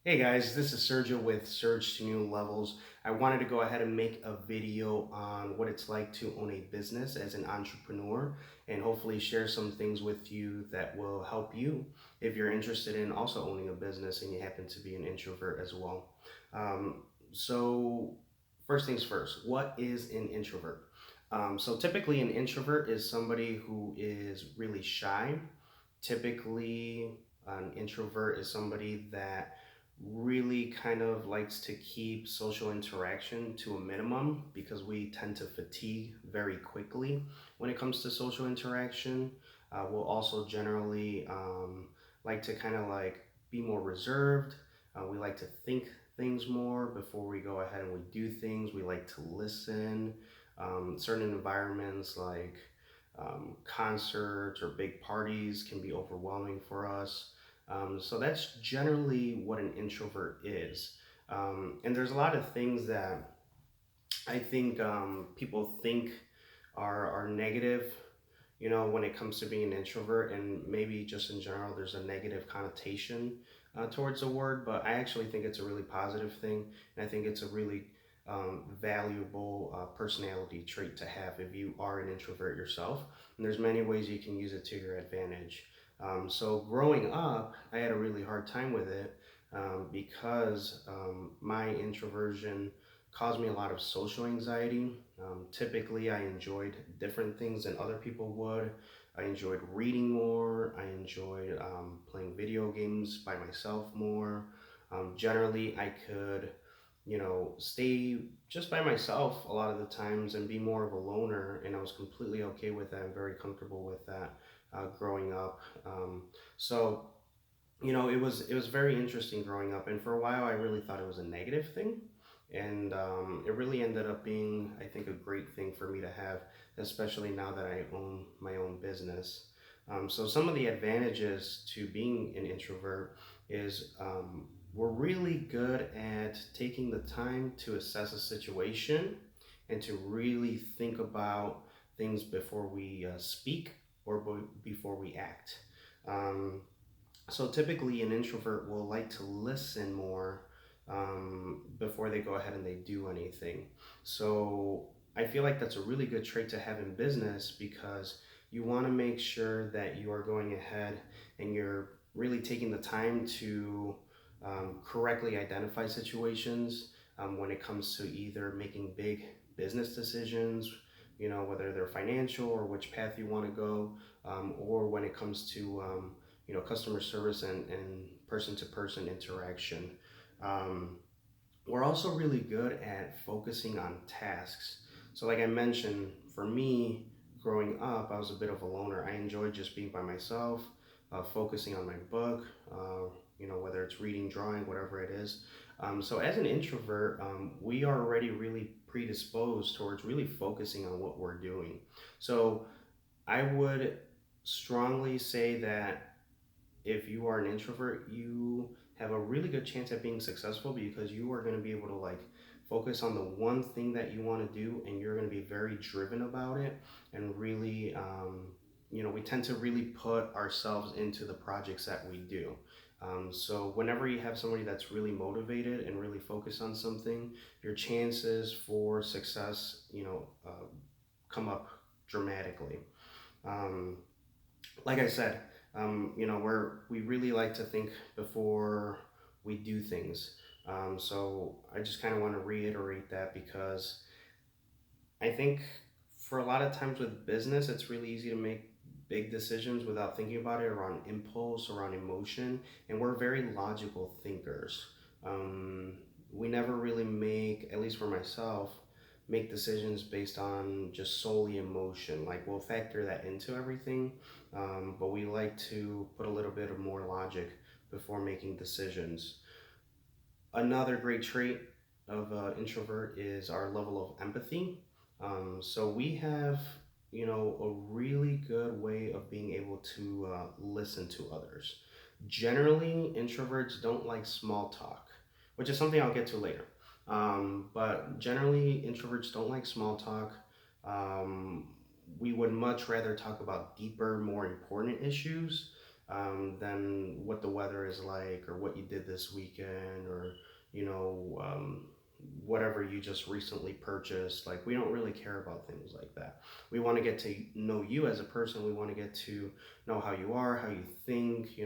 Hey guys, this is Sergio with Surge to New Levels. I wanted to go ahead and make a video on what it's like to own a business as an entrepreneur and hopefully share some things with you that will help you if you're interested in also owning a business and you happen to be an introvert as well. Um, so, First things first, what is an introvert? Typically, an introvert is somebody who is really shy. Typically, an introvert is somebody that really kind of likes to keep social interaction to a minimum because we tend to fatigue very quickly when it comes to social interaction. We'll also generally like to kind of like be more reserved. We like to think things more before we go ahead and we do things. We like to listen. Certain environments like concerts or big parties can be overwhelming for us. So that's generally what an introvert is. And there's a lot of things that I think people think are negative, when it comes to being an introvert, and maybe just in general, there's a negative connotation towards the word, but I actually think it's a really positive thing, and I think it's a really valuable personality trait to have if you are an introvert yourself. And there's many ways you can use it to your advantage. So growing up, I had a really hard time with it because my introversion caused me a lot of social anxiety. Typically, I enjoyed different things than other people would. I enjoyed reading more. I enjoyed playing video games by myself more. Generally, I could, stay just by myself a lot of the times and be more of a loner, and I was completely okay with that. I'm very comfortable with that growing up. So it was very interesting growing up, and for a while I really thought it was a negative thing, and it really ended up being, I think, a great thing for me to have, especially now that I own my own business. So some of the advantages to being an introvert is we're really good at taking the time to assess a situation and to really think about things before we speak or before we act. Um, so typically, an introvert will like to listen more before they go ahead and they do anything. So I feel like that's a really good trait to have in business because you want to make sure that you are going ahead and you're really taking the time to correctly identify situations when it comes to either making big business decisions, whether they're financial or which path you want to go, or when it comes to customer service and person-to-person interaction. Um, we're also really good at focusing on tasks. So, like I mentioned, for me, growing up, I was a bit of a loner. I enjoyed just being by myself, focusing on my book, whether it's reading, drawing, whatever it is. So, as an introvert, we are already really predisposed towards really focusing on what we're doing. So, I would strongly say that if you are an introvert, you have a really good chance at being successful because you are going to be able to like focus on the one thing that you want to do, and you're going to be very driven about it and really we tend to really put ourselves into the projects that we do. So whenever you have somebody that's really motivated and really focused on something, your chances for success come up dramatically. um, like I said, we really like to think before we do things. So I just kind of want to reiterate that because I think for a lot of times with business, it's really easy to make big decisions without thinking about it, around impulse, around emotion, and we're very logical thinkers. Um, we never really make, at least for myself, make decisions based on just solely emotion. Like we'll factor that into everything, but we like to put a little bit of more logic before making decisions. Another great trait of introvert is our level of empathy. So we have, a really good way of being able to listen to others. Generally, introverts don't like small talk, which is something I'll get to later. But generally, introverts don't like small talk. Um, we would much rather talk about deeper, more important issues. than what the weather is like or what you did this weekend or you know whatever you just recently purchased. Like we don't really care about things like that. We want to get to know you as a person. We want to get to know how you are, how you think,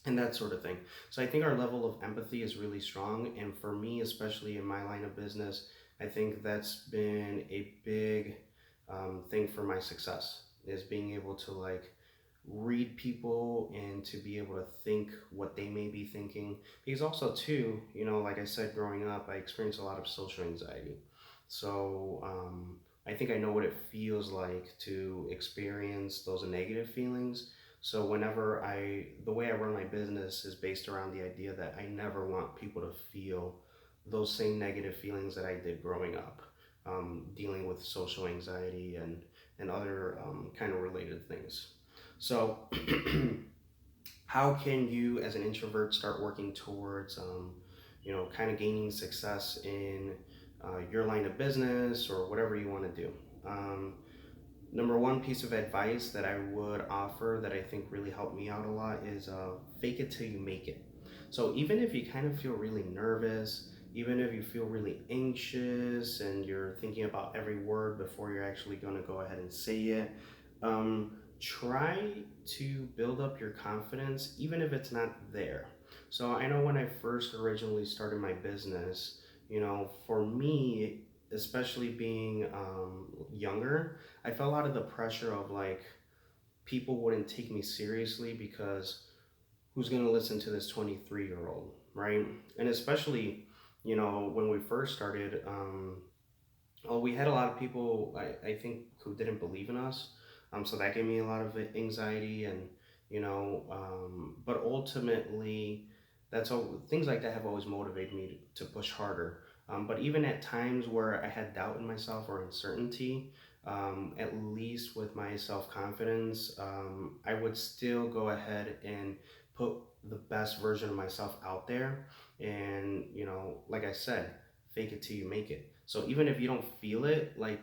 and that sort of thing. So I think our level of empathy is really strong. And for me, especially in my line of business, I think that's been a big thing for my success is being able to like read people and to be able to think what they may be thinking. Because also too, like I said, growing up, I experienced a lot of social anxiety. So I think I know what it feels like to experience those negative feelings. So the way I run my business is based around the idea that I never want people to feel those same negative feelings that I did growing up, dealing with social anxiety and other kind of related things. So, how can you, as an introvert, start working towards, kind of gaining success in your line of business or whatever you want to do? Um, Number one piece of advice that I would offer that I think really helped me out a lot is fake it till you make it. So even if you kind of feel really nervous, even if you feel really anxious and you're thinking about every word before you're actually going to go ahead and say it, try to build up your confidence even if it's not there. So I know when I first originally started my business, for me, especially being younger, I felt a lot of the pressure of like people wouldn't take me seriously because who's going to listen to this 23-year-old, right? And especially, when we first started, well, we had a lot of people, I think, who didn't believe in us. So that gave me a lot of anxiety, and but ultimately, that's all. Things like that have always motivated me to push harder. But even at times where I had doubt in myself or uncertainty, at least with my self confidence, I would still go ahead and put the best version of myself out there. And like I said, fake it till you make it. So even if you don't feel it, like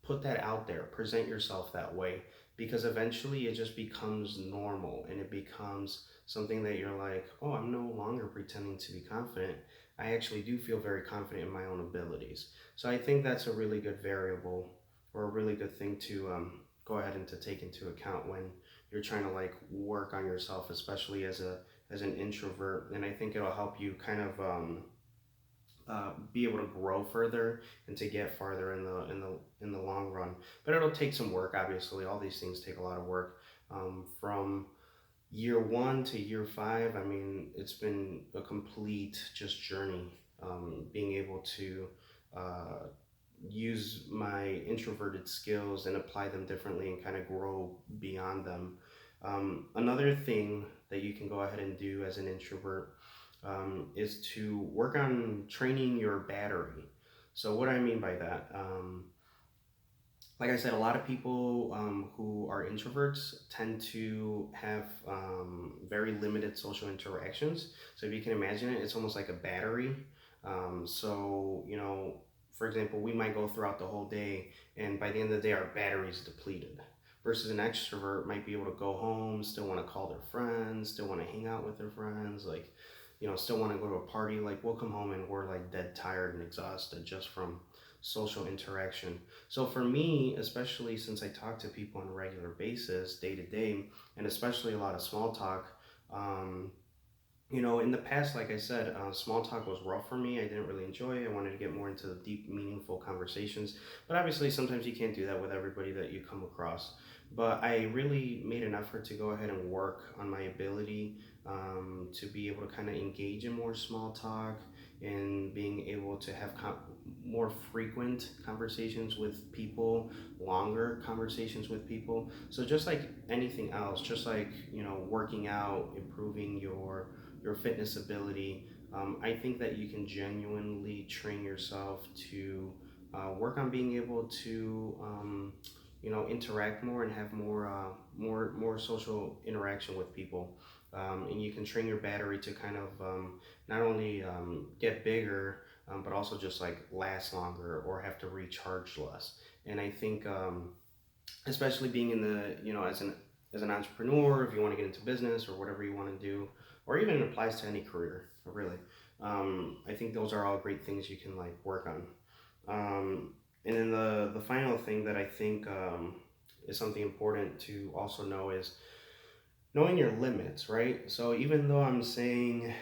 put that out there, present yourself that way because eventually it just becomes normal and it becomes something that you're like, oh, I'm no longer pretending to be confident. I actually do feel very confident in my own abilities. So I think that's a really good variable or a really good thing to go ahead and to take into account when you're trying to like work on yourself, especially as an introvert. And I think it'll help you kind of be able to grow further and to get farther in the long run. But it'll take some work. Obviously, all these things take a lot of work. From year one to year five, I mean, it's been a complete just journey. Being able to uh, use my introverted skills and apply them differently and kind of grow beyond them. Another thing that you can go ahead and do as an introvert is to work on training your battery. So, what I mean by that, like I said, a lot of people who are introverts tend to have very limited social interactions. So, if you can imagine it, it's almost like a battery. So, for example, we might go throughout the whole day, and by the end of the day, our battery is depleted. Versus an extrovert might be able to go home, still want to call their friends, still want to hang out with their friends, like, still want to go to a party. Like, we'll come home and we're like dead tired and exhausted just from social interaction. So, for me, especially since I talk to people on a regular basis, day to day, and especially a lot of small talk, um, in the past, like I said, small talk was rough for me. I didn't really enjoy it. I wanted to get more into the deep, meaningful conversations. But obviously, sometimes you can't do that with everybody that you come across. But I really made an effort to go ahead and work on my ability to be able to kind of engage in more small talk and being able to have more frequent conversations with people, longer conversations with people. So just like anything else, just like, working out, improving your fitness ability, I think that you can genuinely train yourself to work on being able to, interact more and have more social interaction with people. And you can train your battery to kind of not only get bigger, but also just like last longer or have to recharge less. And I think, especially being in the, as an as an entrepreneur, if you want to get into business or whatever you want to do, or even it applies to any career, really. I think those are all great things you can like work on. And then the final thing that I think is something important to also know is knowing your limits, right? So even though I'm saying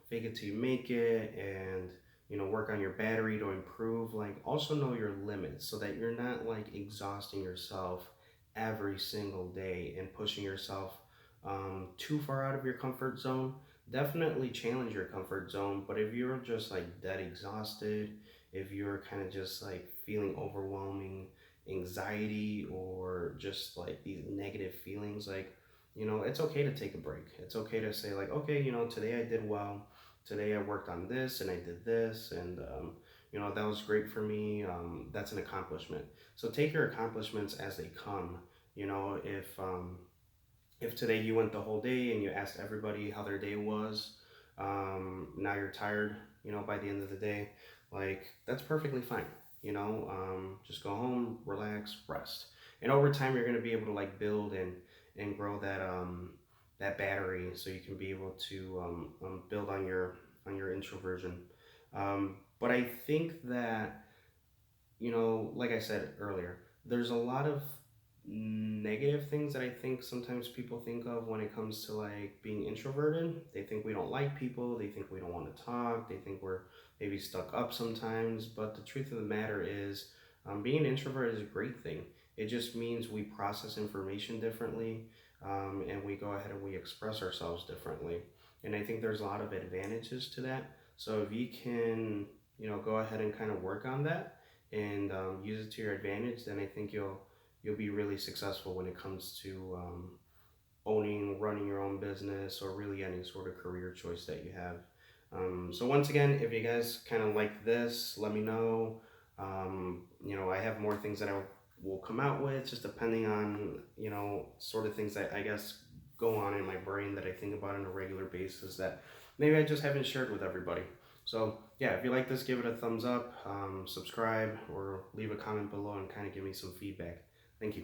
fake it till you make it, and work on your battery to improve, like also know your limits so that you're not like exhausting yourself every single day and pushing yourself too far out of your comfort zone. Definitely challenge your comfort zone, but if you're just like dead exhausted, if you're kind of just like feeling overwhelming anxiety or just like these negative feelings, like it's okay to take a break. It's okay to say, like, okay, today I did well. Today I worked on this and I did this, and, that was great for me. That's an accomplishment. So take your accomplishments as they come. If today you went the whole day and you asked everybody how their day was, now you're tired, by the end of the day, like that's perfectly fine. Just go home, relax, rest, and over time you're going to be able to like build and grow that battery, so you can be able to build on your introversion. But I think that like I said earlier, there's a lot of negative things that I think sometimes people think of when it comes to like being introverted. They think we don't like people, they think we don't want to talk, they think we're maybe stuck up sometimes. But the truth of the matter is, being an introvert is a great thing. It just means we process information differently, and we go ahead and we express ourselves differently. And I think there's a lot of advantages to that. So if you can, go ahead and kind of work on that and use it to your advantage, then I think you'll be really successful when it comes to running your own business, or really any sort of career choice that you have. So once again, if you guys kind of like this, let me know. I have more things that I will come out with, just depending on sort of things that I guess go on in my brain that I think about on a regular basis that maybe I just haven't shared with everybody. So yeah, if you like this, give it a thumbs up, subscribe, or leave a comment below and kind of give me some feedback. Thank you.